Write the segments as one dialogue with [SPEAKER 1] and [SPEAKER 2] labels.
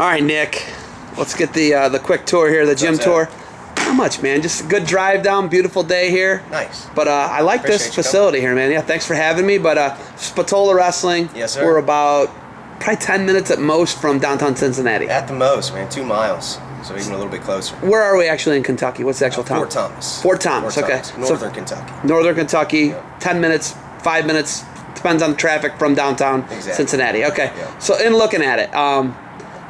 [SPEAKER 1] All right, Nick. Let's get the quick tour here, the gym tour. Not much, man. Just a good drive down. Beautiful day here.
[SPEAKER 2] Nice.
[SPEAKER 1] But I like this facility here, man. Yeah, thanks for having me. But Spatola Wrestling.
[SPEAKER 2] Yes, sir.
[SPEAKER 1] We're about probably 10 minutes at most from downtown Cincinnati.
[SPEAKER 2] At the most, man. 2 miles. So even a little bit closer.
[SPEAKER 1] Where are we actually in Kentucky? What's the actual town?
[SPEAKER 2] Fort Thomas.
[SPEAKER 1] Fort Thomas, okay.
[SPEAKER 2] Northern Kentucky.
[SPEAKER 1] Northern Kentucky, 10 minutes, 5 minutes, depends on the traffic from downtown Cincinnati. Okay, so in looking at it,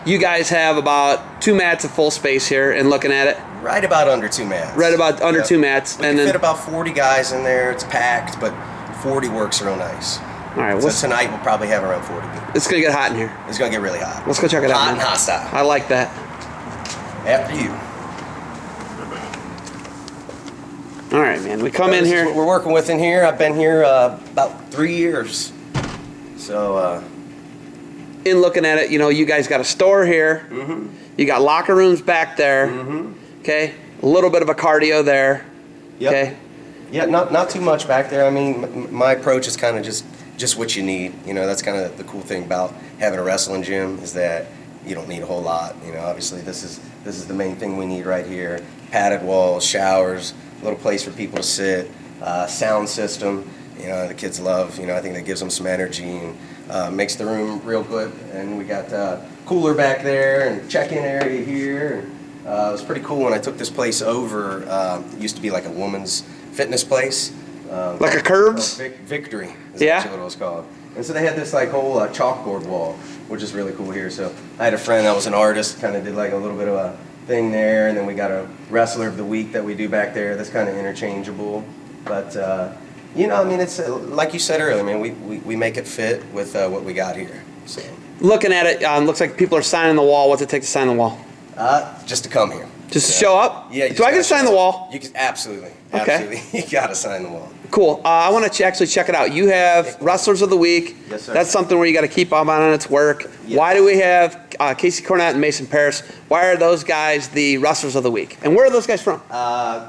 [SPEAKER 1] you guys have about 2 mats of full space here in looking at it.
[SPEAKER 2] Right about under 2 mats.
[SPEAKER 1] Right about under 2 mats.
[SPEAKER 2] We can fit about 40 guys in there. It's packed, but 40 works real nice.
[SPEAKER 1] All right.
[SPEAKER 2] So tonight we'll probably have around 40 people.
[SPEAKER 1] It's going to get hot in here.
[SPEAKER 2] It's going to get really hot.
[SPEAKER 1] Let's go check it out.
[SPEAKER 2] Hot and hostile.
[SPEAKER 1] I like that.
[SPEAKER 2] After you.
[SPEAKER 1] All right, man. We come in here.
[SPEAKER 2] This is what we're working with in here. I've been here about 3 years. So,
[SPEAKER 1] in looking at it, you know, you guys got a store here.
[SPEAKER 2] Mm-hmm.
[SPEAKER 1] You got locker rooms back there.
[SPEAKER 2] Mm-hmm.
[SPEAKER 1] Okay. A little bit of a cardio there.
[SPEAKER 2] Yep.
[SPEAKER 1] Okay.
[SPEAKER 2] Yeah, not too much back there. I mean, my approach is kind of just what you need. You know, that's kind of the cool thing about having a wrestling gym is that you don't need a whole lot. You know, obviously this is the main thing we need right here. Padded walls, showers, a little place for people to sit, sound system. You know, the kids love. You know, I think that gives them some energy and makes the room real good. And we got cooler back there and check-in area here. And, it was pretty cool when I took this place over. It used to be like a woman's fitness place.
[SPEAKER 1] Like a Curves?
[SPEAKER 2] Victory is
[SPEAKER 1] actually
[SPEAKER 2] what it was called. And so they had this like whole chalkboard wall, which is really cool here. So I had a friend that was an artist, kind of did like a little bit of a thing there, and then we got a wrestler of the week that we do back there. That's kind of interchangeable. But you know, I mean, it's like you said earlier. I mean, we make it fit with what we got here. So
[SPEAKER 1] looking at it, looks like people are signing the wall. What's it take to sign the wall?
[SPEAKER 2] Just to come here.
[SPEAKER 1] Just to show up?
[SPEAKER 2] Yeah.
[SPEAKER 1] Do I get to sign the wall?
[SPEAKER 2] You can absolutely.
[SPEAKER 1] Okay.
[SPEAKER 2] Absolutely. You got to sign the wall.
[SPEAKER 1] Cool. I want to actually check it out. You have Wrestlers of the Week.
[SPEAKER 2] Yes, sir.
[SPEAKER 1] That's something where you got to keep up on its work.
[SPEAKER 2] Yes.
[SPEAKER 1] Why do we have Casey Cornett and Mason Paris? Why are those guys the Wrestlers of the Week? And where are those guys from?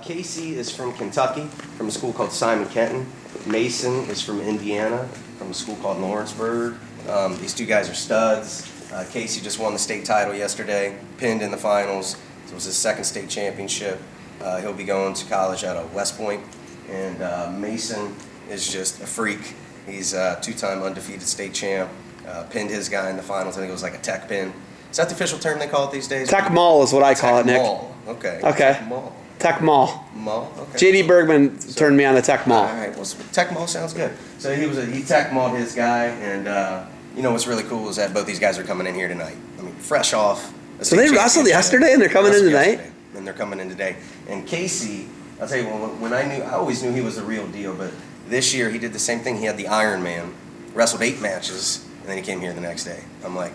[SPEAKER 2] Casey is from Kentucky, from a school called Simon Kenton. Mason is from Indiana, from a school called Lawrenceburg. These 2 guys are studs. Casey just won the state title yesterday, pinned in the finals. It was his 2nd state championship. He'll be going to college out of West Point. And Mason is just a freak. He's a 2-time undefeated state champ. Pinned his guy in the finals. I think it was like a tech pin. Is that the official term they call it these days?
[SPEAKER 1] Tech Mall is what I call it, Nick.
[SPEAKER 2] Mall. Okay.
[SPEAKER 1] Okay.
[SPEAKER 2] Tech Mall.
[SPEAKER 1] Tech Mall.
[SPEAKER 2] Mall. Okay.
[SPEAKER 1] J.D. Bergman turned me on to Tech Mall.
[SPEAKER 2] All right. Well, Tech Mall sounds good. So he Tech Malled his guy, and you know what's really cool is that both these guys are coming in here tonight. I mean, fresh off.
[SPEAKER 1] So they wrestled yesterday, and they're coming in tonight.
[SPEAKER 2] And they're coming in today. And Casey, I'll tell you, when I always knew he was the real deal, but this year he did the same thing. He had the Iron Man, wrestled 8 matches, and then he came here the next day. I'm like,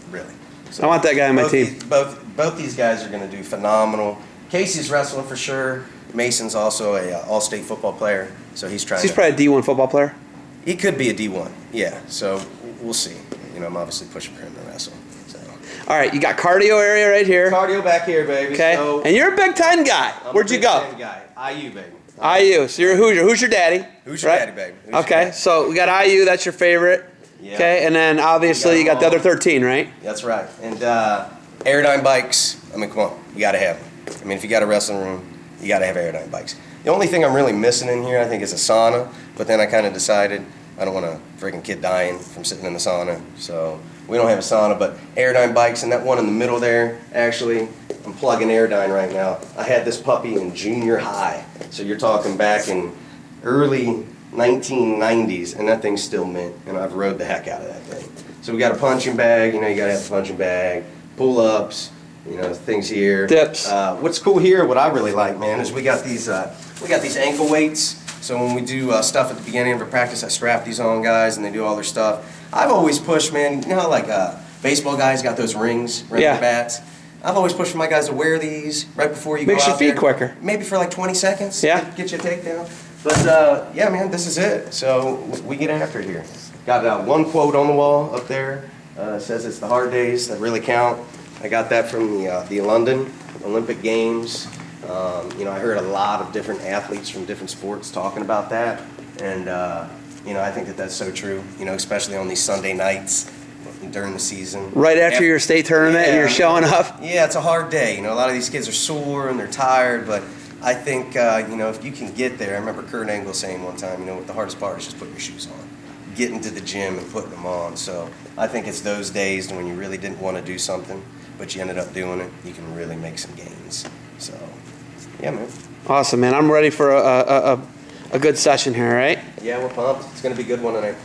[SPEAKER 2] really? So
[SPEAKER 1] I want that guy on my team.
[SPEAKER 2] Both these guys are going to do phenomenal. Casey's wrestling for sure. Mason's also a all-state football player, so he's trying.
[SPEAKER 1] He's probably a D1 football player.
[SPEAKER 2] He could be a D1, yeah. So we'll see. You know, I'm obviously pushing for him to wrestle. So.
[SPEAKER 1] All right, you got cardio area right here.
[SPEAKER 2] Cardio back here, baby.
[SPEAKER 1] Okay,
[SPEAKER 2] so,
[SPEAKER 1] and you're a Big Ten guy. Where'd you go?
[SPEAKER 2] Big Ten guy. IU, baby.
[SPEAKER 1] IU. So you're a Hoosier. Who's your daddy?
[SPEAKER 2] Who's your daddy, baby? Who's
[SPEAKER 1] okay, so we got IU. That's your favorite.
[SPEAKER 2] Yeah.
[SPEAKER 1] Okay, and then obviously you got the other 13, right?
[SPEAKER 2] That's right. And Aerodyne bikes. I mean, come on, you got to have them. I mean, if you got a wrestling room, you got to have Aerodyne bikes. The only thing I'm really missing in here, I think, is a sauna. But then I kind of decided I don't want a freaking kid dying from sitting in the sauna. So we don't have a sauna, but Aerodyne bikes, and that one in the middle there, actually, I'm plugging Aerodyne right now. I had this puppy in junior high. So you're talking back in early 1990s, and that thing's still mint, and I've rode the heck out of that thing. So we got a punching bag, you know, you gotta have the punching bag, pull-ups, you know, things here.
[SPEAKER 1] Dips.
[SPEAKER 2] What's cool here, what I really like, man, is we got these ankle weights. So when we do stuff at the beginning of a practice, I strap these on guys, and they do all their stuff. I've always pushed, man, you know how like baseball guys got those rings around their bats? I've always pushed for my guys to wear these right before you go out there.
[SPEAKER 1] Makes your feet quicker.
[SPEAKER 2] Maybe for like 20 seconds.
[SPEAKER 1] Yeah.
[SPEAKER 2] Get you a takedown. But yeah, man, this is it. So we get after it here. Got one quote on the wall up there. Says it's the hard days that really count. I got that from the London Olympic Games. You know, I heard a lot of different athletes from different sports talking about that, and you know, I think that that's so true. You know, especially on these Sunday nights. during the season.
[SPEAKER 1] Right after your state tournament and you're showing up?
[SPEAKER 2] Yeah, it's a hard day. You know, a lot of these kids are sore and they're tired, but I think, you know, if you can get there, I remember Kurt Angle saying one time, you know, the hardest part is just putting your shoes on. Getting to the gym and putting them on. So I think it's those days when you really didn't want to do something, but you ended up doing it, you can really make some gains. So, yeah, man.
[SPEAKER 1] Awesome, man. I'm ready for a good session here, all right?
[SPEAKER 2] Yeah, we're pumped. It's going to be a good one tonight.